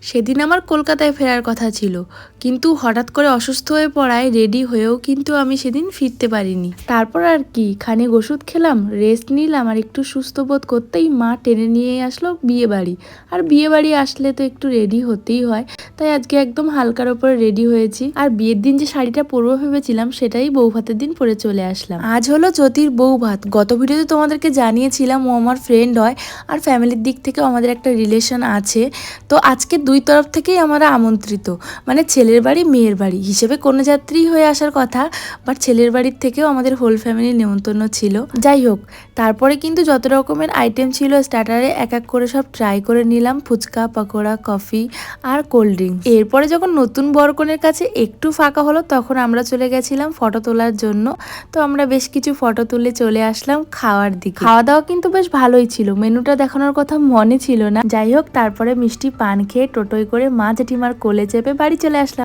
সেদিন আমার কলকাতায় ফেরার কথা ছিল, কিন্তু হঠাৎ করে অসুস্থ হয়ে পড়ায় রেডি হয়েও কিন্তু আমি সেদিন ফিরতে পারিনি। তারপর আর কি, খানিক ওষুধ খেলাম, রেস্ট নিলাম, আর একটু সুস্থ বোধ করতেই মা টেনে নিয়ে আসলো বিয়ে বাড়ি। আর বিয়ে বাড়ি আসলে তো একটু রেডি হতেই হয়, তাই আজকে একদম হালকার ওপরে রেডি হয়েছি। আর বিয়ের দিন যে শাড়িটা পরবো ভেবেছিলাম, সেটাই বউ ভাতের দিন পরে চলে আসলাম। আজ হলো জ্যোতির বউ ভাত। গত ভিডিওতে তোমাদেরকে জানিয়েছিলাম ও আমার ফ্রেন্ড হয়, আর ফ্যামিলির দিক থেকে আমাদের একটা রিলেশন আছে। তো আজকে দুই তরফ থেকেই আমরা আমন্ত্রিত, মানে ছেলের বাড়ি মেয়ের বাড়ি হিসেবে কোনো যাত্রী হয়ে আসার কথা, বাট ছেলের বাড়ির থেকেও আমাদের হোল ফ্যামিলির নেমন্তন্ন ছিল। যাই হোক, তারপরে কিন্তু যত রকমের আইটেম ছিল স্টার্টারে এক এক করে সব ট্রাই করে নিলাম, ফুচকা, পকোড়া, কফি আর কোল্ড ড্রিঙ্কস। এরপরে যখন নতুন বরকনের কাছে একটু ফাঁকা হলো, তখন আমরা চলে গেছিলাম ফটো তোলার জন্য। তো আমরা বেশ কিছু ফটো তুলে চলে আসলাম খাওয়ার দিকে। খাওয়া দাওয়া কিন্তু বেশ ভালোই ছিল, মেনুটা দেখানোর কথা মনে ছিল না। যাই হোক, তারপরে মিষ্টি পান খেয়ে টোটোয় করে মা জেঠিমার কোলে চেপে বাড়ি চলে আসলাম।